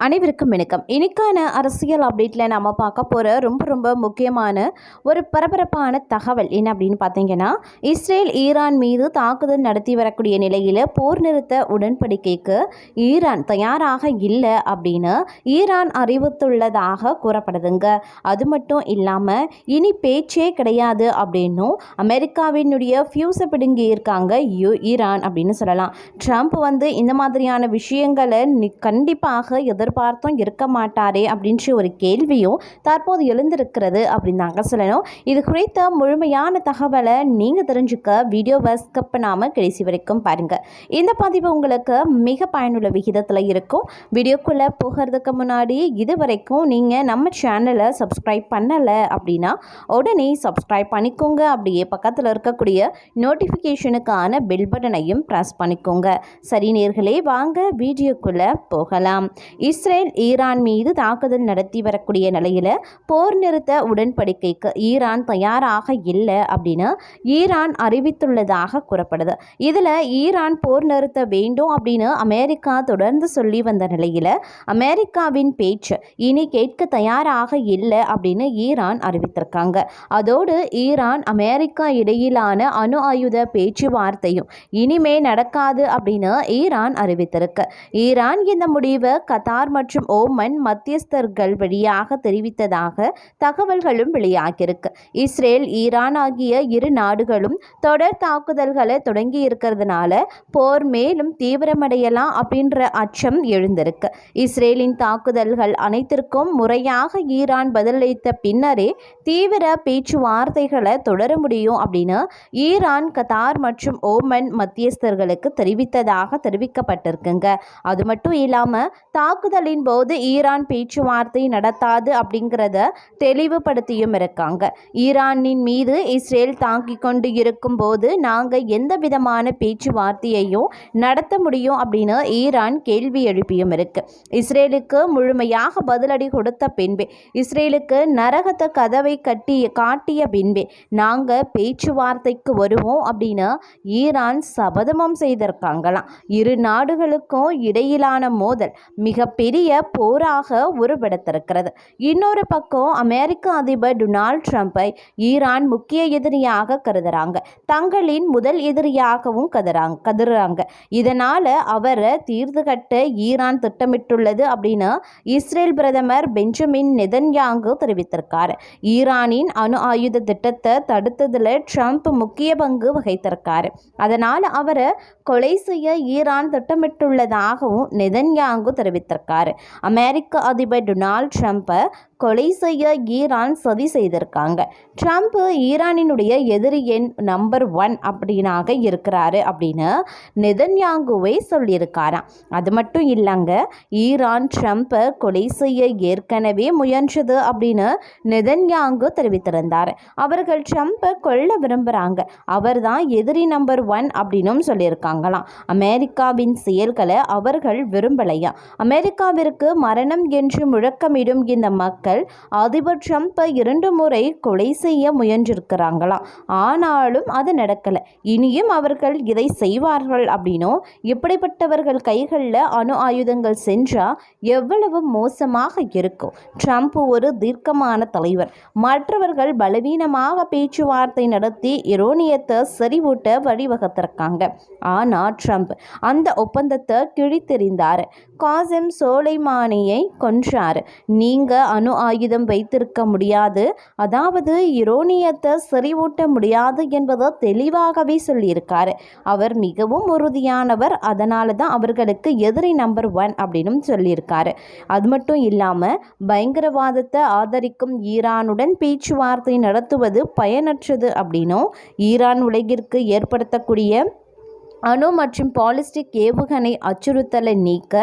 அனைவருக்கும் வணக்கம். இன்னைக்கான அரசியல் அப்டேட்டில் நம்ம பார்க்க போகிற ரொம்ப முக்கியமான ஒரு பரபரப்பான தகவல் என்ன அப்படின்னு பார்த்தீங்கன்னா, இஸ்ரேல் ஈரான் மீது தாக்குதல் நடத்தி வரக்கூடிய நிலையில் போர் நிறுத்த உடன்படிக்கைக்கு ஈரான் தயாராக இல்லை அப்படின்னு ஈரான் அறிவித்துள்ளதாக கூறப்படுதுங்க. அது மட்டும் இல்லாமல் இனி பேச்சே கிடையாது அப்படின்னும் அமெரிக்காவினுடைய ஃபியூஸை பிடுங்கி இருக்காங்க ஈரான் அப்படின்னு சொல்லலாம். ட்ரம்ப் இந்த மாதிரியான விஷயங்களை கண்டிப்பாக எதிர்பார்த்தும் இருக்க மாட்டாரே அப்படின்ற ஒரு கேள்வியும் தற்போது எழுந்திருக்கிறது அப்படின்னு தாங்க சொல்லணும். இது குறித்த முழுமையான தகவலை நீங்கள் தெரிஞ்சுக்க வீடியோவை ஸ்கிப் பண்ணாமல் கடைசி வரைக்கும் பாருங்கள். இந்த பதிவு உங்களுக்கு மிக பயனுள்ள விகிதத்தில் இருக்கும். வீடியோக்குள்ளே போகிறதுக்கு முன்னாடி இது வரைக்கும் நீங்கள் நம்ம சேனலை சப்ஸ்கிரைப் பண்ணலை அப்படின்னா உடனே சப்ஸ்கிரைப் பண்ணிக்கோங்க. அப்படியே பக்கத்தில் இருக்கக்கூடிய நோட்டிஃபிகேஷனுக்கான பெல் பட்டனையும் ப்ரெஸ் பண்ணிக்கோங்க. சரி நேர்களே, வாங்க வீடியோக்குள்ளே போகலாம். இஸ்ரேல் ஈரான் மீது தாக்குதல் நடத்தி வரக்கூடிய நிலையில் போர் நிறுத்த உடன்படிக்கைக்கு ஈரான் தயாராக இல்லை அப்படின்னு ஈரான் அறிவித்துள்ளதாக கூறப்படுது. இதில் ஈரான் போர் நிறுத்த வேண்டும் அப்படின்னு அமெரிக்கா தொடர்ந்து சொல்லி வந்த நிலையில் அமெரிக்காவின் பேச்சு இனி கேட்க தயாராக இல்லை அப்படின்னு ஈரான் அறிவித்திருக்காங்க. அதோடு ஈரான் அமெரிக்கா இடையிலான அணு ஆயுத பேச்சுவார்த்தையும் இனிமே நடக்காது அப்படின்னு ஈரான் அறிவித்திருக்கு. ஈரான் இந்த முடிவை கத்தார் மற்றும் ஓமன் மத்தியஸ்தர்கள் வழியாக தெரிவித்ததாக தகவல்களும் வெளியாகியிருக்கு. இஸ்ரேல் ஈரான் ஆகிய இரு நாடுகளும் தொடர் தாக்குதல்களை தொடங்கி இருக்கிறதுனால போர் மேலும் தீவிரமடையலாம் அப்படின்ற அச்சம் எழுந்திருக்கு. இஸ்ரேலின் தாக்குதல்கள் அனைத்திற்கும் முறையாக ஈரான் பதிலளித்த பின்னரே தீவிர பேச்சுவார்த்தைகளை தொடர முடியும் அப்படின்னு ஈரான் கத்தார் மற்றும் ஓமன் மத்தியஸ்தர்களுக்கு தெரிவிக்கப்பட்டிருக்குங்க. அது மட்டும் இல்லாமல் தாக்குதலின் போது ஈரான் பேச்சுவார்த்தை நடத்தாது அப்படிங்கிறத தெளிவுபடுத்தியும் இருக்காங்க. ஈரானின் மீது இஸ்ரேல் தாக்கிக் கொண்டு இருக்கும் போது நாங்கள் எந்த விதமான பேச்சுவார்த்தையையும் நடத்த முடியும் அப்படின்னு ஈரான் கேள்வி எழுப்பியும் இருக்கு. இஸ்ரேலுக்கு முழுமையாக பதிலடி கொடுத்த பின்பே, இஸ்ரேலுக்கு நரகத்தை கதவை காட்டிய பின்பே நாங்கள் பேச்சுவார்த்தைக்கு வருவோம் அப்படின்னு ஈரான் சபதமும் செய்திருக்காங்களாம். இரு நாடுகளுக்கும் இடையிலான மோதல் மிகப்பெரிய போராக உருவெடுத்திருக்கிறது. இன்னொரு பக்கம் அமெரிக்க அதிபர் டொனால்ட் ட்ரம்பை ஈரான் முக்கிய எதிரியாக கருதுறாங்க. தங்களின் முதல் எதிரியாகவும் கருதுறாங்க. இதனால அவரை தீர்த்து கட்ட ஈரான் திட்டமிட்டுள்ளது அப்படின்னு இஸ்ரேல் பிரதமர் பெஞ்சமின் நெதன்யாகு தெரிவித்திருக்காரு. ஈரானின் அணு ஆயுத திட்டத்தை தடுத்ததில் ட்ரம்ப் முக்கிய பங்கு வகித்திருக்காரு. அதனால் அவரை கொலை செய்ய ஈரான் திட்டமிட்டுள்ளதாகவும் நெதன்யாகு தெரிவித்திருக்காரு. அமெரிக்க அதிபர் டொனால்ட் ட்ரம்பை கொலை செய்ய ஈரான் சதி செய்திருக்காங்க. ட்ரம்ப் ஈரானினுடைய எதிரி எண் நம்பர் 1 அப்படின்னாக இருக்கிறாரு அப்படின்னு நெதன்யாகுவே சொல்லியிருக்காராம். அது மட்டும் இல்லைங்க, ஈரான் ட்ரம்பை கொலை செய்ய ஏற்கனவே முயன்றது அப்படின்னு நெதன்யாகு தெரிவித்திருந்தார். அவர்கள் ட்ரம்பை கொல்ல விரும்புகிறாங்க, அவர் தான் எதிரி நம்பர் 1 அப்படின்னும் சொல்லியிருக்காங்களாம். அமெரிக்காவின் செயல்களை அவர்கள் விரும்பலையா. அமெரிக்காவிற்கு மரணம் என்று முழக்கமிடும் இந்த மக்கள் அதிபர் ட்ரம்பை 2 முறை கொலை செய்ய முயன்றிருக்கிறாங்களாம். ஆனாலும் அது நடக்கலை. இனியும் அவர்கள் இதை செய்வார்கள் அப்படின்னும், இப்படிப்பட்டவர்கள் கைகளில் அணு ஆயுதங்கள் சென்றால் எவ்வளவு மோசமாக இருக்கும். ட்ரம்ப் ஒரு தீர்க்கமான தலைவர். மற்றவர்கள் பலவீனமாக பேச்சுவார்த்தை நடத்தி யுரேனியத்தை செறிவூட்ட வழிவகுத்திருக்காங்க. ஆனால் ட்ரம்ப் அந்த ஒப்பந்தத்தை கிழித்தெறிந்தார். காசிம் சோலைமானியை கொன்றார். நீங்கள் அணு ஆயுதம் வைத்திருக்க முடியாது, அதாவது யுரேனியத்தை செறிவூட்ட முடியாது என்பதை தெளிவாகவே சொல்லியிருக்காரு. அவர் மிகவும் உறுதியானவர். அதனால தான் அவர்களுக்கு எதிரி நம்பர் 1 அப்படின்னு சொல்லியிருக்காரு. அது மட்டும் இல்லாமல் பயங்கரவாதத்தை ஆதரிக்கும் ஈரானுடன் பேச்சுவார்த்தை நடத்துவது பயனற்றது அப்படின்னும், ஈரான் உலகிற்கு ஏற்படுத்தக்கூடிய அணு மற்றும் பாலிஸ்டிக் ஏவுகணை அச்சுறுத்தலை நீக்க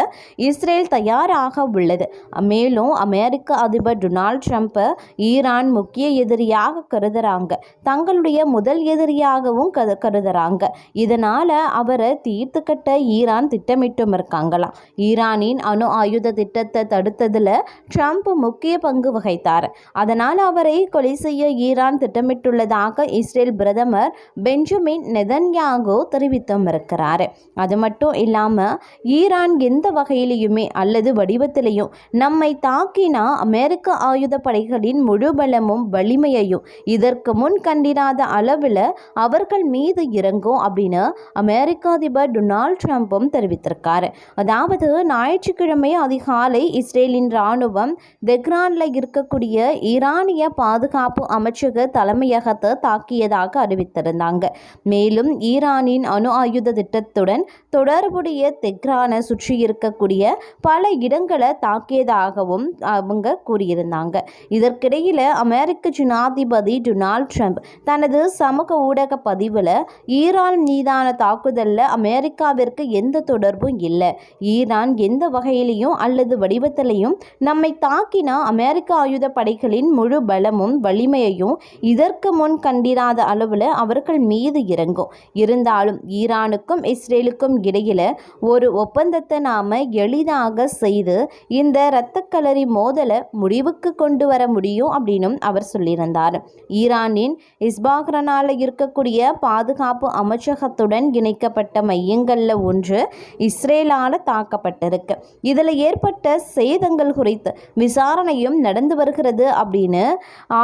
இஸ்ரேல் தயாராக உள்ளது. மேலும் அமெரிக்க அதிபர் டொனால்ட் ட்ரம்பை ஈரான் முக்கிய எதிரியாக கருதுறாங்க, தங்களுடைய முதல் எதிரியாகவும் கருதுறாங்க. இதனால் அவரை தீர்த்து கட்ட ஈரான் திட்டமிட்டும் இருக்காங்களாம். ஈரானின் அணு ஆயுத திட்டத்தை தடுத்ததில் ட்ரம்ப் முக்கிய பங்கு வகித்தார். அதனால் அவரை கொலை செய்ய ஈரான் திட்டமிட்டுள்ளதாக இஸ்ரேல் பிரதமர் பெஞ்சமின் நெதன்யாகு தெரிவித்தும் இருக்கிறாரு. அது மட்டும் இல்லாமல் ஈரான் எந்த வகையிலையுமே அல்லது வடிவத்திலையும் நம்மை தாக்கினா அமெரிக்க ஆயுதப்படைகளின் முழு பலமும் வலிமையையும் இதற்கு முன் கண்டிராத அளவில் அவர்கள் மீது இறங்கும் அப்படின்னு அமெரிக்க அதிபர் டொனால்ட் ட்ரம்ப்பும் தெரிவித்திருக்காரு. அதாவது ஞாயிற்றுக்கிழமை அதிகாலை இஸ்ரேலின் இராணுவம் தெஹ்ரானில் இருக்கக்கூடிய ஈரானிய பாதுகாப்பு அமைச்சக தலைமையகத்தை தாக்கியதாக அறிவித்திருந்தாங்க. மேலும் ஈரானின் அணு ஆயுத திட்டத்துடன் தொடர்புடைய தெஹ்ரானை சுற்றி இருக்கக்கூடிய பல இடங்களை தாக்கியதாகவும் அவங்க கூறியிருந்தாங்க. இதற்கிடையில் அமெரிக்க ஜனாதிபதி டொனால்ட் ட்ரம்ப் தனது சமூக ஊடக பதிவில் ஈரான் மீதான தாக்குதலில் அமெரிக்காவிற்கு எந்த தொடர்பும் இல்லை, ஈரான் எந்த வகையிலையும் அல்லது வடிவத்திலையும் நம்மை தாக்கினா அமெரிக்க ஆயுத படைகளின் முழு பலமும் வலிமையையும் இதற்கு முன் கண்டிராத அளவில் அவர்கள் மீது இறங்கும். இருந்தாலும் ஈரானுக்கும் இஸ்ரேலுக்கும் இடையில ஒரு ஒப்பந்தத்தை நாம எளிதாக செய்து இந்த இரத்தக்களரி மோதலை முடிவுக்கு கொண்டு வர முடியும் அப்படின்னும் அவர் சொல்லியிருந்தார். ஈரானின் இஸ்பாஹ்ரானில் இருக்கக்கூடிய பாதுகாப்பு அமைச்சகத்துடன் இணைக்கப்பட்ட மையங்களில் ஒன்று இஸ்ரேலால் தாக்கப்பட்டிருக்கு. இதில் ஏற்பட்ட சேதங்கள் குறித்து விசாரணையும் நடந்து வருகிறது அப்படின்னு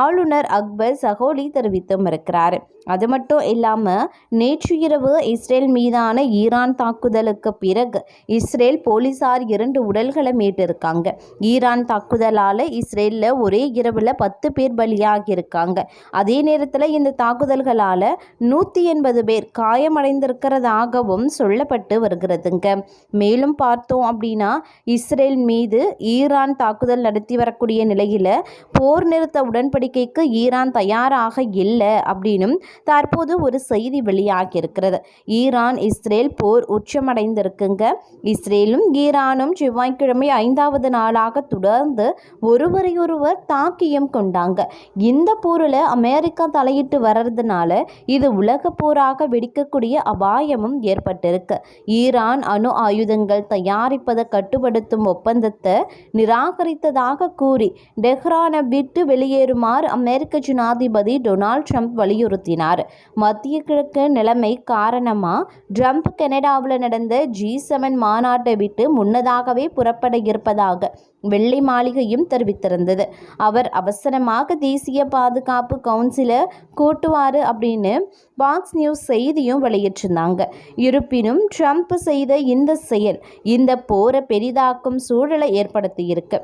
ஆளுநர் அக்பர் சகோலி தெரிவித்தும் இருக்கிறார். அது மட்டும் இல்லாமல் நேற்று இரவு இஸ்ரேல் மீதான ஈரான் தாக்குதலுக்கு பிறகு இஸ்ரேல் போலீசார் 2 உடல்களை மீட்டிருக்காங்க. ஈரான் தாக்குதலால் இஸ்ரேலில் ஒரே இரவில் 10 பேர் பலியாகி இருக்காங்க. அதே நேரத்தில் இந்த தாக்குதல்களால் 180 பேர் காயமடைந்திருக்கிறதாகவும் சொல்லப்பட்டு வருகிறதுங்க. மேலும் பார்த்தோம் அப்படின்னா இஸ்ரேல் மீது ஈரான் தாக்குதல் நடத்தி வரக்கூடிய நிலையில் போர் நிறுத்த உடன்படிக்கைக்கு ஈரான் தயாராக இல்லை அப்படின்னும் தற்போது ஒரு செய்தி வெளியாகி இருக்கிறது. ஈரான் இஸ்ரேல் போர் உச்சமடைந்திருக்குங்க. இஸ்ரேலும் ஈரானும் செவ்வாய்க்கிழமை 5வது நாளாக தொடர்ந்து ஒருவரையொருவர் தாக்கியம் கொண்டாங்க. இந்த போரில் அமெரிக்கா தலையிட்டு வர்றதுனால இது உலக போராக வெடிக்கக்கூடிய அபாயமும் ஏற்பட்டிருக்கு. ஈரான் அணு ஆயுதங்கள் தயாரிப்பதை கட்டுப்படுத்தும் ஒப்பந்தத்தை நிராகரித்ததாக கூறி டெஹ்ரானை விட்டு வெளியேறுமாறு அமெரிக்க ஜனாதிபதி டொனால்ட் ட்ரம்ப் வலியுறுத்தினார். மத்திய கிழக்கு நிலைமை காரணமாக ட்ரம்ப் கனடாவில் நடந்த G7 மாநாட்டை விட்டு முன்னதாகவே புறப்பட இருப்பதாக வெள்ளை மாளிகையும் தெரிவித்திருந்தது. அவர் அவசரமாக தேசிய பாதுகாப்பு கவுன்சிலை கூட்டுவார் அப்படின்னு பாக்ஸ் நியூஸ் செய்தியும் வெளியிட்டிருந்தாங்க. இருப்பினும் ட்ரம்ப் செய்த இந்த செயல் இந்த போரை பெரிதாக்கும் சூழலை ஏற்படுத்தியிருக்கு.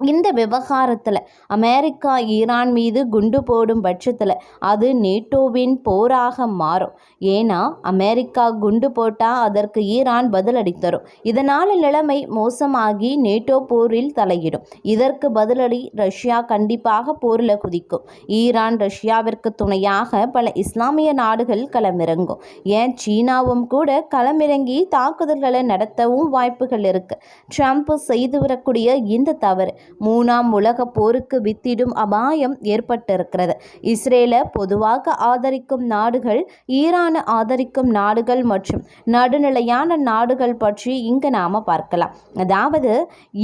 இந்த விவகாரத்தில் அமெரிக்கா ஈரான் மீது குண்டு போடும் பட்சத்தில் அது நேட்டோவின் போராக மாறும். ஏன்னா அமெரிக்கா குண்டு போட்டால் அதற்கு ஈரான் பதிலடி தரும். இதனால் நிலைமை மோசமாகி நேட்டோ போரில் தலையிடும். இதற்கு பதிலடி ரஷ்யா கண்டிப்பாக போரில் குதிக்கும். ஈரான் ரஷ்யாவிற்கு துணையாக பல இஸ்லாமிய நாடுகள் களமிறங்கும். ஏன் சீனாவும் கூட களமிறங்கி தாக்குதல்களை நடத்தவும் வாய்ப்புகள் இருக்கு. ட்ரம்ப் செய்து வரக்கூடிய இந்த தவறு 3ஆம் உலக போருக்கு வித்திடும் அபாயம் ஏற்பட்டிருக்கிறது. இஸ்ரேலை பொதுவாக ஆதரிக்கும் நாடுகள், ஈரானை ஆதரிக்கும் நாடுகள் மற்றும் நடுநிலையான நாடுகள் பற்றி இங்கு நாம் பார்க்கலாம். அதாவது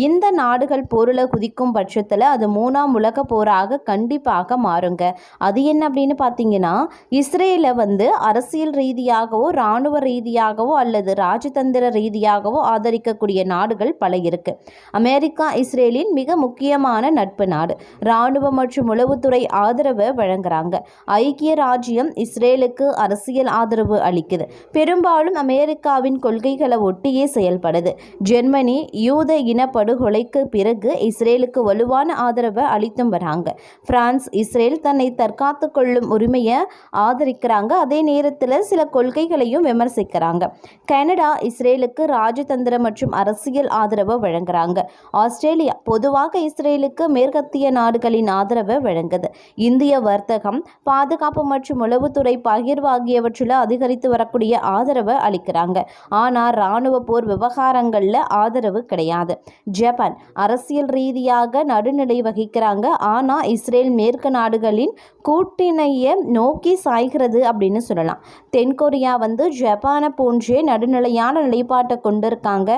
இந்த நாடுகள் போரில் குதிக்கும் பட்சத்தில் அது 3ஆம் உலக போராக கண்டிப்பாக மாறுங்க. அது என்ன அப்படின்னு பார்த்தீங்கன்னா இஸ்ரேலை அரசியல் ரீதியாகவோ இராணுவ ரீதியாகவோ அல்லது ராஜதந்திர ரீதியாகவோ ஆதரிக்கக்கூடிய நாடுகள் பல இருக்கு. அமெரிக்கா இஸ்ரேலின் மிக முக்கியமான நட்பு நாடு. இராணுவ மற்றும் உளவுத்துறை ஆதரவை வழங்குறாங்க. ஐக்கிய ராஜ்யம் இஸ்ரேலுக்கு அரசியல் ஆதரவு அளிக்குது. பெரும்பாலும் அமெரிக்காவின் கொள்கைகளை ஒட்டியே செயல்படுது. ஜெர்மனி யூத இனப்படுகொலைக்கு பிறகு இஸ்ரேலுக்கு வலுவான ஆதரவை அளித்தும் வராங்க. பிரான்ஸ் இஸ்ரேல் தன்னை தற்காத்து கொள்ளும் உரிமையை ஆதரிக்கிறாங்க. அதே நேரத்தில் சில கொள்கைகளையும் விமர்சிக்கிறாங்க. கனடா இஸ்ரேலுக்கு ராஜதந்திர மற்றும் அரசியல் ஆதரவை வழங்குறாங்க. ஆஸ்திரேலியா பொதுவாக இஸ்ரேலுக்கு மேற்கத்திய நாடுகளின் ஆதரவை வழங்குது. இந்திய வர்த்தகம், பாதுகாப்பு மற்றும் உளவுத்துறை பகிர்வு ஆகியவற்றில் அதிகரித்து வரக்கூடிய ஆதரவை அளிக்கிறாங்க. ஆனால் இராணுவ போர் விவகாரங்களில் ஆதரவு கிடையாது. ஜப்பான் அரசியல் ரீதியாக நடுநிலை வகிக்கிறாங்க. ஆனால் இஸ்ரேல் மேற்கு நாடுகளின் கூட்டணியை நோக்கி சாய்கிறது அப்படின்னு சொல்லலாம். தென்கொரியா ஜப்பானை போன்றே நடுநிலையான நிலைப்பாட்டை கொண்டிருக்காங்க.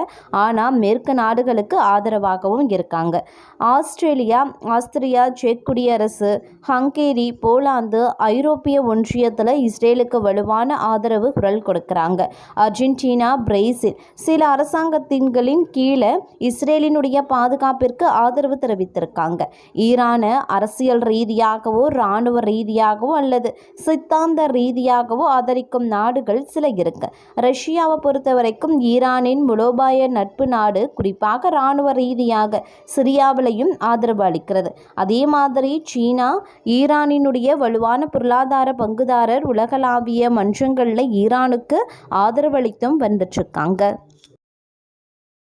ஆனால் மேற்கு நாடுகளுக்கு ஆதரவாகவும் இருக்காங்க. ஆஸ்திரேலியா, ஆஸ்திரியா, செக் குடியரசு, ஹங்கேரி, போலாந்து, ஐரோப்பிய ஒன்றியத்தில் இஸ்ரேலுக்கு வலுவான ஆதரவு குரல் கொடுக்குறாங்க. அர்ஜென்டினா, பிரேசில் சில அரசாங்கத்தின்களின் கீழே இஸ்ரேலினுடைய பாதுகாப்பிற்கு ஆதரவு தெரிவித்திருக்காங்க. ஈரானை அரசியல் ரீதியாகவோ இராணுவ ரீதியாகவோ அல்லது சித்தாந்த ரீதியாகவோ ஆதரிக்கும் நாடுகள் சில இருக்கு. ரஷ்யாவை பொறுத்த வரைக்கும் ஈரானின் மூலோபாய நட்பு நாடு, குறிப்பாக இராணுவ ரீதியாக சிரியாவிலையும் ஆதரவு அளிக்கிறது. அதே மாதிரி சீனா ஈரானினுடைய வலுவான பொருளாதார பங்குதாரர், உலகளாவிய மன்றங்களில் ஈரானுக்கு ஆதரவளித்தும் வந்துட்டுருக்காங்க.